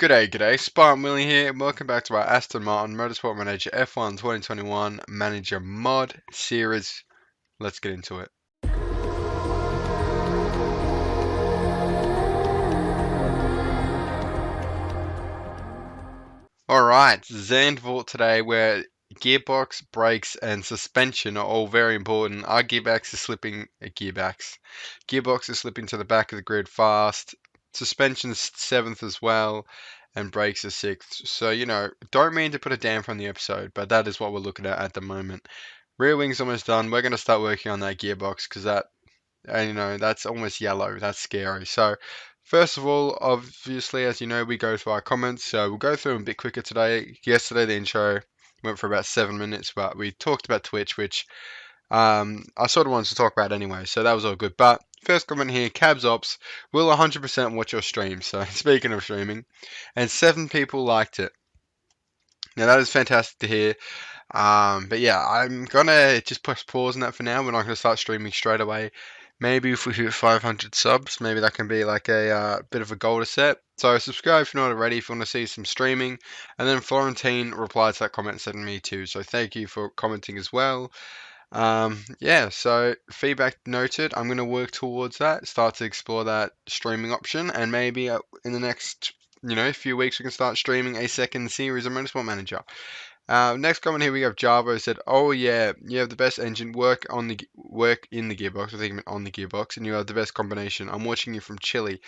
G'day, Spartan Willie here, and welcome back to our Aston Martin Motorsport Manager F1 2021 Manager Mod series. Let's get into it. Alright, Zandvoort today, where gearbox, brakes, and suspension are all very important. Our gearbox is slipping to the back of the grid fast. Suspension's 7th as well, and brakes are 6th. So, don't mean to put a damper on the episode, but that is what we're looking at the moment. Rear wing's almost done. We're going to start working on that gearbox because that's almost yellow. That's scary. So, first of all, obviously, as you know, we go through our comments. So we'll go through them a bit quicker today. Yesterday, the intro went for about 7 minutes, but we talked about Twitch, which I sort of wanted to talk about anyway. So that was all good. But first comment here, Cabs Ops will 100% watch your stream. So speaking of streaming, and 7 people liked it. Now that is fantastic to hear. But yeah, I'm gonna just push pause on that for now. We're not gonna start streaming straight away. Maybe if we hit 500 subs, maybe that can be like a bit of a goal to set. So subscribe if you're not already, if you want to see some streaming. And then Florentine replied to that comment and said me too. So thank you for commenting as well. Yeah, so feedback noted. I'm going to work towards that, start to explore that streaming option, and maybe in the next few weeks we can start streaming a second series of Motorsport Manager. Next comment here we have Java said, "Oh yeah, you have the best engine. Work in the gearbox. I think on the gearbox, and you have the best combination. I'm watching you from Chile.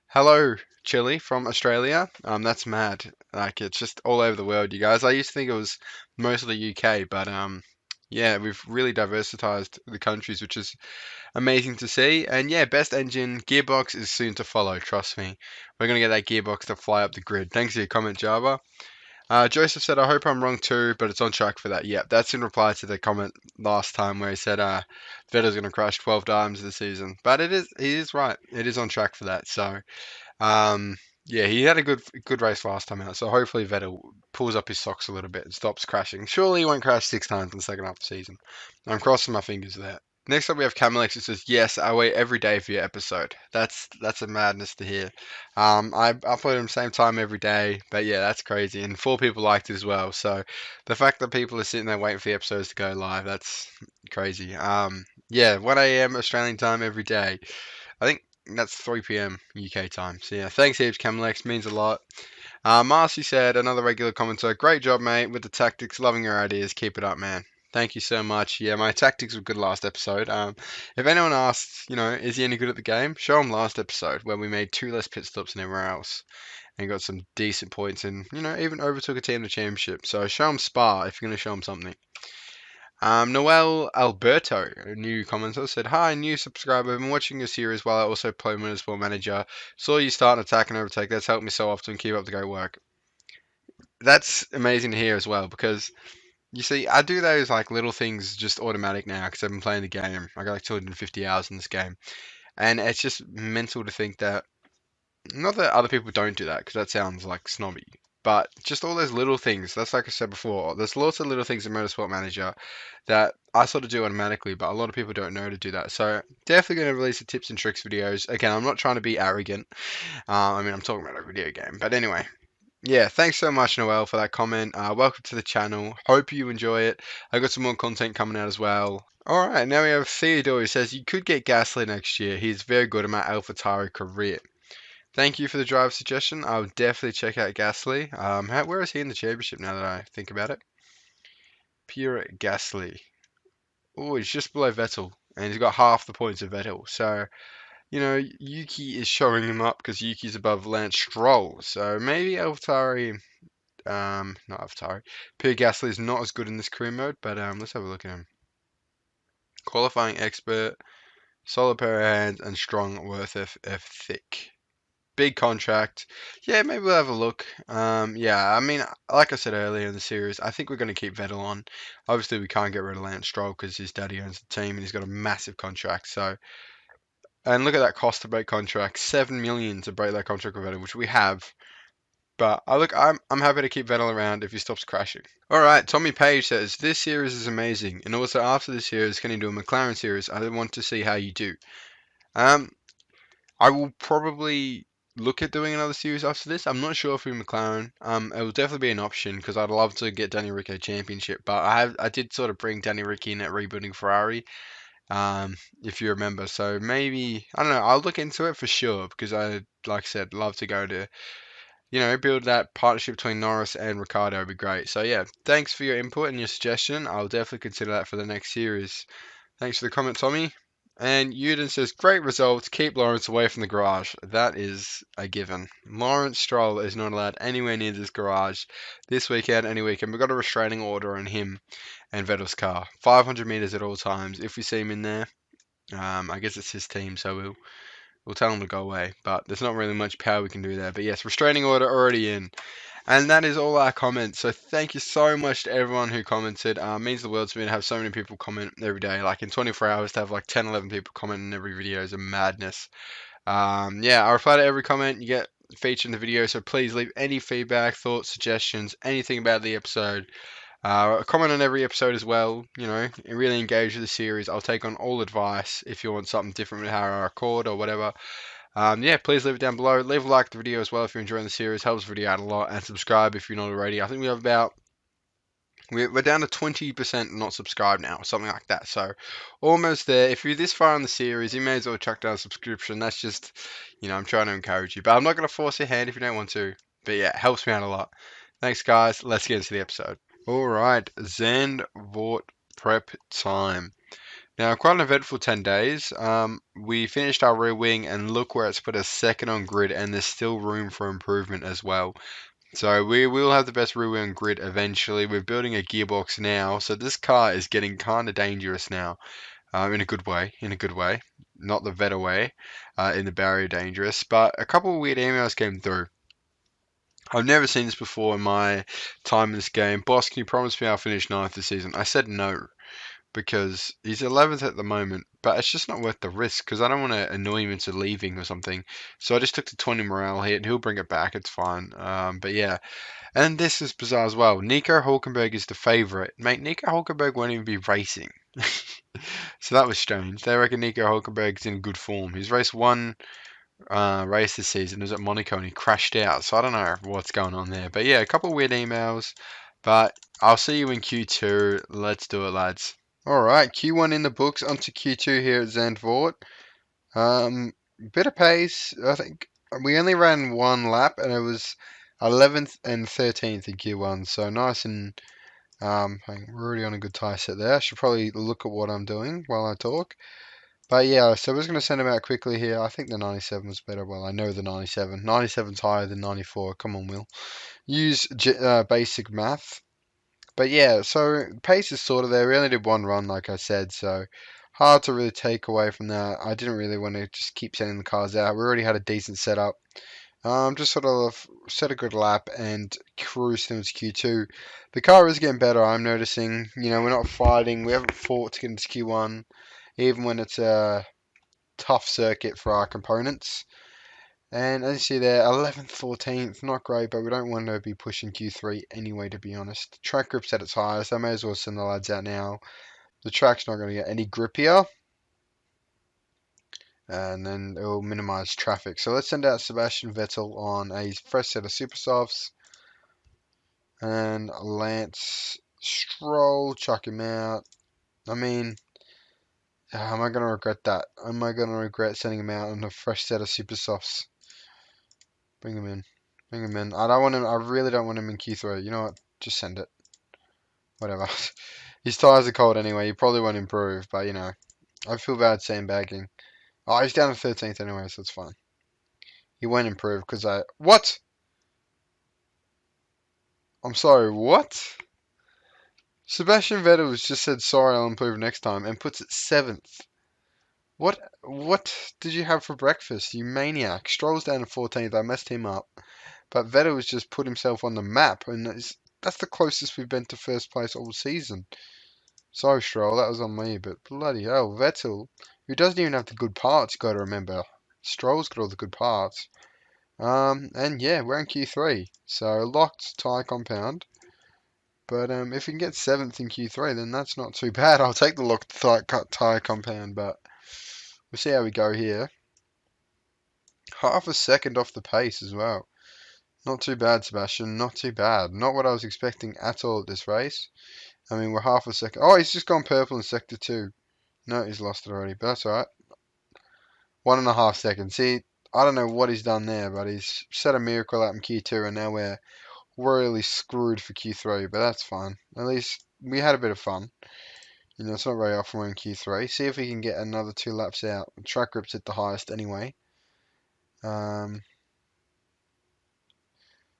Hello, Chile from Australia. That's mad. Like it's just all over the world, you guys. I used to think it was mostly UK, but yeah, we've really diversified the countries, which is amazing to see. And yeah, best engine gearbox is soon to follow. Trust me, we're gonna get that gearbox to fly up the grid. Thanks for your comment, Java." Joseph said, "I hope I'm wrong too, but it's on track for that." Yep, that's in reply to the comment last time where he said Vettel's going to crash 12 times this season. But he is right. It is on track for that. So, um, yeah, he had a good race last time out. So hopefully Vettel pulls up his socks a little bit and stops crashing. Surely he won't crash 6 times in the second half of the season. I'm crossing my fingers there. Next up we have Camalex who says, "Yes, I wait every day for your episode." That's a madness to hear. I upload them same time every day, but yeah, that's crazy. And 4 people liked it as well. So the fact that people are sitting there waiting for the episodes to go live, that's crazy. Yeah, 1 a.m. Australian time every day. I think that's 3 p.m. UK time. So yeah, thanks heaps, Camalex, means a lot. Marcy said, another regular commenter, "Great job, mate, with the tactics. Loving your ideas. Keep it up, man." Thank you so much. Yeah, my tactics were good last episode. If anyone asks, is he any good at the game? Show him last episode where we made 2 less pit stops than everywhere else and got some decent points and, even overtook a team in the championship. So show him Spa if you're going to show him something. Noel Alberto, a new commenter, said, "Hi, new subscriber. I've been watching your series while I also play Motorsport Manager. Saw you start an attack and overtake. That's helped me so often. Keep up the great work." That's amazing to hear as well because you see, I do those like little things just automatic now because I've been playing the game. I got like 250 hours in this game, and it's just mental to think that not that other people don't do that because that sounds like snobby, but just all those little things. That's like I said before. There's lots of little things in Motorsport Manager that I sort of do automatically, but a lot of people don't know to do that. So definitely going to release the tips and tricks videos. Again, I'm not trying to be arrogant. I'm talking about a video game, but anyway. Yeah, thanks so much, Noel, for that comment. Welcome to the channel. Hope you enjoy it. I got some more content coming out as well. All right, now we have Theodore who says, "You could get Gasly next year. He's very good in my AlphaTauri career." Thank you for the driver suggestion. I'll definitely check out Gasly. Where is he in the championship now that I think about it? Pure Gasly. Oh, he's just below Vettel, and he's got half the points of Vettel. So, Yuki is showing him up because Yuki's above Lance Stroll. So maybe AlphaTauri, not AlphaTauri. Pure Gasly is not as good in this career mode, but let's have a look at him. Qualifying expert, solid pair of hands, and strong worth F thick. Big contract. Yeah, maybe we'll have a look. Yeah, I mean, like I said earlier in the series, I think we're going to keep Vettel on. Obviously, we can't get rid of Lance Stroll because his daddy owns the team and he's got a massive contract. So, and look at that cost to break contract, 7 million to break that contract with Vettel, which we have. But I'm happy to keep Vettel around if he stops crashing. All right, Tommy Page says this series is amazing, and also after this series, can you do a McLaren series? I want to see how you do. I will probably look at doing another series after this. I'm not sure if we're McLaren. It will definitely be an option because I'd love to get Danny Ric a championship. But I did sort of bring Danny Ric in at rebuilding Ferrari, if you remember. So maybe I don't know. I'll look into it for sure because like I said, love to go to build that partnership between Norris and Ricardo would be great. So yeah, thanks for your input and your suggestion. I'll definitely consider that for the next series. Thanks for the comment, Tommy. And Uden says, great results. Keep Lawrence away from the garage. That is a given. Lawrence Stroll is not allowed anywhere near this garage this weekend, any weekend. We've got a restraining order on him and Vettel's car. 500 meters at all times. If we see him in there, I guess it's his team, so we'll tell him to go away. But there's not really much power we can do there. But yes, restraining order already in. And that is all our comments. So thank you so much to everyone who commented. It means the world to me to have so many people comment every day. Like in 24 hours to have like 10, 11 people comment on every video is a madness. Yeah, I reply to every comment. You get featured in the video. So please leave any feedback, thoughts, suggestions, anything about the episode. Comment on every episode as well. Really engage with the series. I'll take on all advice if you want something different with how I record or whatever. Yeah, please leave it down below. Leave a like to the video as well if you're enjoying the series. Helps the video out a lot. And subscribe if you're not already. I think we have we're down to 20% not subscribed now, something like that. So almost there. If you're this far in the series, you may as well chuck down a subscription. That's just, I'm trying to encourage you. But I'm not going to force your hand if you don't want to. But yeah, it helps me out a lot. Thanks, guys. Let's get into the episode. All right, Zandvoort Prep time. Now, quite an eventful 10 days. We finished our rear wing, and look where it's put us second on grid, and there's still room for improvement as well. So we will have the best rear wing grid eventually. We're building a gearbox now, so this car is getting kind of dangerous now, in a good way. Not the Vettel way, in the barrier dangerous. But a couple of weird emails came through. I've never seen this before in my time in this game. Boss, can you promise me I'll finish 9th this season? I said no, because he's 11th at the moment, but it's just not worth the risk because I don't want to annoy him into leaving or something. So I just took the 20 morale hit and he'll bring it back. It's fine. But yeah, and this is bizarre as well. Nico Hulkenberg is the favourite. Mate, Nico Hulkenberg won't even be racing. So that was strange. They reckon Nico Hulkenberg's in good form. He's raced one race this season. It was at Monaco and he crashed out. So I don't know what's going on there. But yeah, a couple of weird emails. But I'll see you in Q2. Let's do it, lads. Alright, Q1 in the books, onto Q2 here at Zandvoort. Bit of pace, I think. We only ran one lap and it was 11th and 13th in Q1, so nice and we're already on a good tie set there. I should probably look at what I'm doing while I talk. But yeah, so we're just going to send them out quickly here. I think the 97 was better. Well, I know the 97. 97's higher than 94. Come on, Will. Use basic math. But yeah, so pace is sort of there. We only did one run, like I said, so hard to really take away from that. I didn't really want to just keep sending the cars out. We already had a decent setup. Just sort of set a good lap and cruise towards Q2. The car is getting better, I'm noticing. We're not fighting. We haven't fought to get into Q1, even when it's a tough circuit for our components. And as you see there, 11th, 14th, not great, but we don't want to be pushing Q3 anyway, to be honest. Track grip's at its highest. I may as well send the lads out now. The track's not going to get any grippier. And then it will minimize traffic. So let's send out Sebastian Vettel on a fresh set of super softs. And Lance Stroll, chuck him out. I mean, am I going to regret that? Am I going to regret sending him out on a fresh set of super softs? Bring him in. Bring him in. I don't want him. I really don't want him in Q3. You know what? Just send it. Whatever. His tyres are cold anyway. He probably won't improve, but I feel bad sandbagging. Oh, he's down to 13th anyway, so it's fine. He won't improve because What? I'm sorry, what? Sebastian Vettel has just said sorry, I'll improve next time, and puts it 7th. What did you have for breakfast, you maniac? Stroll's down to 14th. I messed him up. But Vettel has just put himself on the map, and that's the closest we've been to first place all season. Sorry, Stroll, that was on me, but bloody hell, Vettel, who doesn't even have the good parts, got to remember. Stroll's got all the good parts. And yeah, we're in Q3, so locked tyre compound. But if we can get 7th in Q3, then that's not too bad. I'll take the locked tyre compound, but we'll see how we go here. Half a second off the pace as well. Not too bad, Sebastian. Not too bad. Not what I was expecting at all at this race. I mean, we're half a second. Oh, he's just gone purple in sector 2. No, he's lost it already, but that's alright. 1.5 seconds. See, I don't know what he's done there, but he's set a miracle out in Q2, and now we're royally screwed for Q3, but that's fine. At least we had a bit of fun. You know, it's not very often we're in Q3. See if we can get another 2 laps out. The track grip's at the highest anyway. Um,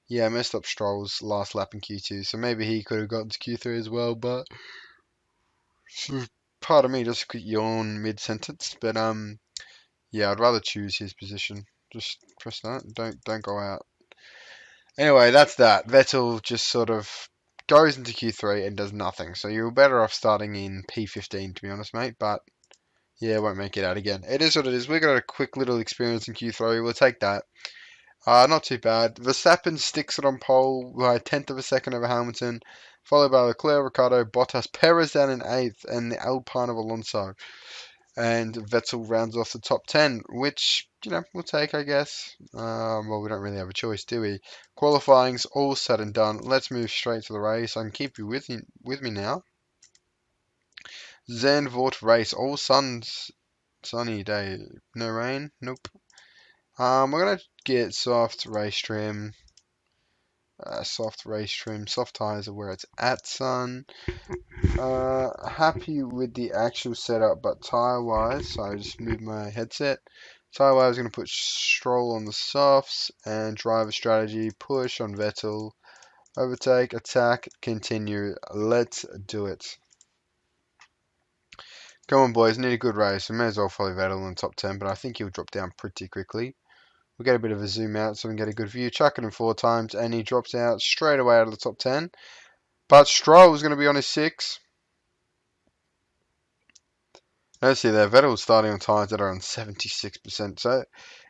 yeah, I messed up Stroll's last lap in Q2, so maybe he could have gotten to Q3 as well, but part of me just could yawn mid-sentence. But yeah, I'd rather choose his position. Just press that. Don't go out. Anyway, that's that. Vettel just sort of goes into Q3 and does nothing. So you're better off starting in P15, to be honest, mate. But yeah, won't make it out again. It is what it is. We got a quick little experience in Q3. We'll take that. Not too bad. Verstappen sticks it on pole by a tenth of a second over Hamilton, followed by Leclerc, Ricardo, Bottas, Perez down in eighth, and the Alpine of Alonso. And Vettel rounds off the top 10, which, you know, we'll take, I guess. Well, we don't really have a choice, do we? Qualifying's all said and done. Let's move straight to the race. I can keep you with me now. Zandvoort Race, all sunny day. No rain? Nope. We're gonna get soft race trim. Soft tires are where it's at, son. Happy with the actual setup, but tire-wise, so I just moved my headset. Tire-wise, I was going to put Stroll on the softs and driver strategy, push on Vettel, overtake, attack, continue. Let's do it. Come on, boys, need a good race. We may as well follow Vettel in the top 10, but I think he'll drop down pretty quickly. We'll get a bit of a zoom out so we can get a good view. Chuck it in 4 times, and he drops out straight away out of the top 10. But Stroll is going to be on his 6. Let's see there, Vettel's starting on tyres that are on 76%. So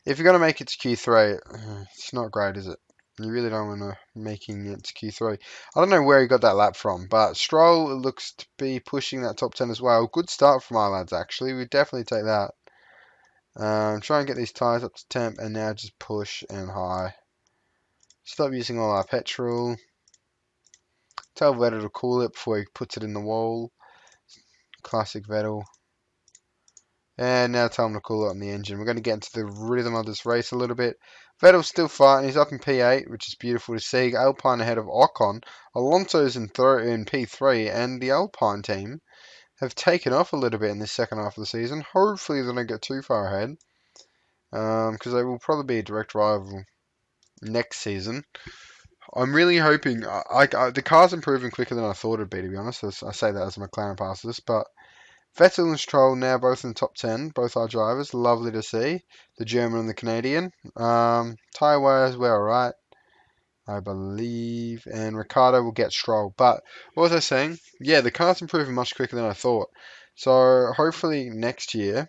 if you're going to make it to Q3, it's not great, is it? You really don't want to making it to Q3. I don't know where he got that lap from, but Stroll looks to be pushing that top 10 as well. Good start from our lads, actually. We definitely take that. Try and get these tyres up to temp, and now just push and high. Stop using all our petrol. Tell Vettel to cool it before he puts it in the wall. Classic Vettel. And now tell him to cool on the engine. We're going to get into the rhythm of this race a little bit. Vettel's still fighting. He's up in P8, which is beautiful to see. Alpine ahead of Ocon. Alonso's in P3, and the Alpine team have taken off a little bit in this second half of the season. Hopefully they don't get too far ahead, because they will probably be a direct rival next season. I'm really hoping. The car's improving quicker than I thought it'd be, to be honest. I say that as a McLaren passes this, but Vettel and Stroll now both in the top 10, both our drivers. Lovely to see. The German and the Canadian. Tyre wires were alright, I believe. And Ricardo will get Stroll. But what was I saying? Yeah, the car's improving much quicker than I thought. So hopefully next year,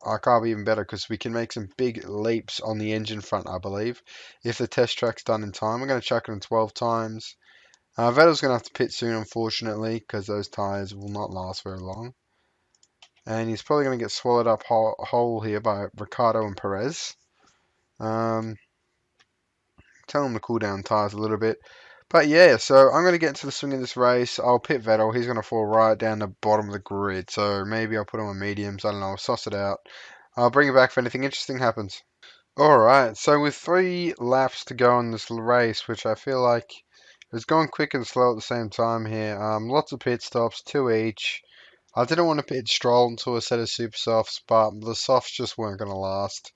our car will be even better because we can make some big leaps on the engine front, I believe. If the test track's done in time, we're going to chuck it in 12 times. Vettel's going to have to pit soon, unfortunately, because those tyres will not last very long. And he's probably going to get swallowed up whole here by Ricardo and Perez. Tell him to cool down tires a little bit. But yeah, so I'm going to get into the swing of this race. I'll pit Vettel. He's going to fall right down the bottom of the grid. So maybe I'll put him on mediums. I don't know. I'll suss it out. I'll bring it back if anything interesting happens. Alright, so with 3 laps to go in this race, which I feel like is going quick and slow at the same time here. Lots of pit stops, 2 each. I didn't want to pit Stroll into a set of super softs, but the softs just weren't going to last.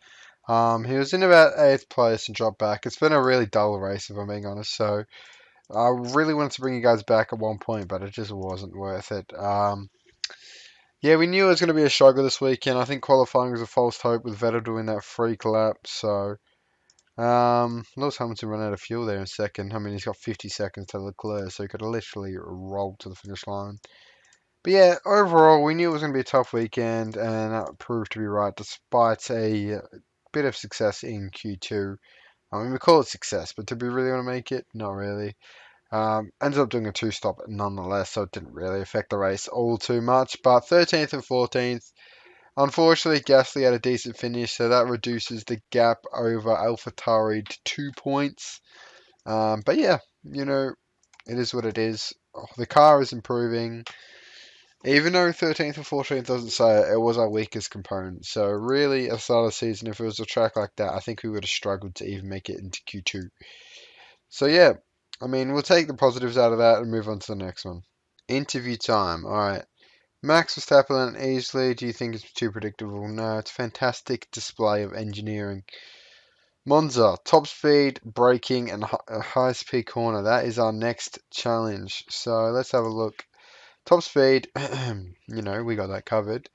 He was in about 8th place and dropped back. It's been a really dull race, if I'm being honest. So I really wanted to bring you guys back at one point, but it just wasn't worth it. Yeah, we knew it was going to be a struggle this weekend. I think qualifying was a false hope with Vettel doing that freak lap. So Lewis Hamilton ran out of fuel there in second. I mean, he's got 50 seconds to Leclerc, so he could have literally rolled to the finish line. But yeah, overall, we knew it was going to be a tough weekend, and that proved to be right, despite a bit of success in Q2. I mean, we call it success, but did we really want to make it? Not really. Ended up doing a 2-stop nonetheless, so it didn't really affect the race all too much. But 13th and 14th, Unfortunately, Gasly had a decent finish, so that reduces the gap over AlphaTauri to 2 points. But yeah, you know, it is what it is. Oh, the car is improving. Even though 13th and 14th doesn't say it, it was our weakest component. So really, at the start of the season, if it was a track like that, I think we would have struggled to even make it into Q2. So yeah, I mean, we'll take the positives out of that and move on to the next one. Interview time. All right. Max Verstappen easily. Do you think it's too predictable? No, it's a fantastic display of engineering. Monza, top speed, braking, and a high speed corner. That is our next challenge. So let's have a look. Top speed, we got that covered.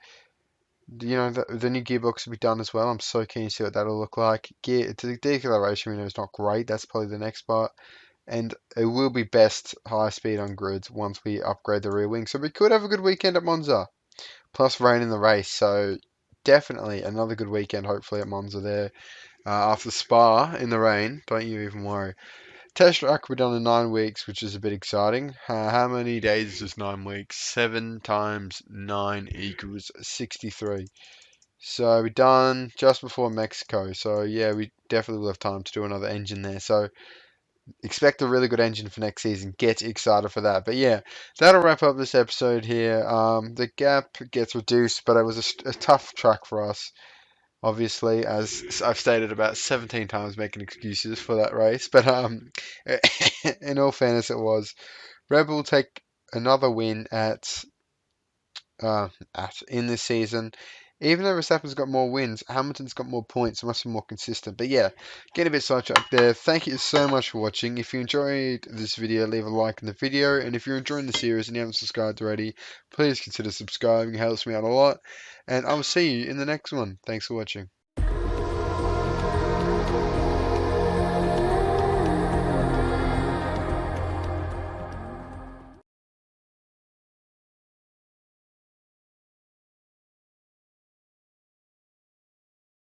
The new gearbox will be done as well. I'm so keen to see what that'll look like. The deceleration, we know, is not great. That's probably the next part. And it will be best high speed on grids once we upgrade the rear wing. So we could have a good weekend at Monza. Plus rain in the race. So definitely another good weekend, hopefully, at Monza there. After Spa in the rain, don't you even worry. Test track will be done in 9 weeks, which is a bit exciting. How many days is 9 weeks? 7 times 9 equals 63. So we're done just before Mexico. So yeah, we definitely will have time to do another engine there. So expect a really good engine for next season. Get excited for that. But yeah, that'll wrap up this episode here. The gap gets reduced, but it was a tough track for us. Obviously, as I've stated about 17 times, making excuses for that race. But in all fairness, it was. Red Bull take another win at in this season. Even though Verstappen's got more wins, Hamilton's got more points, must be more consistent. But yeah, getting a bit sidetracked there. Thank you so much for watching. If you enjoyed this video, leave a like in the video. And if you're enjoying the series and you haven't subscribed already, please consider subscribing. It helps me out a lot. And I will see you in the next one. Thanks for watching.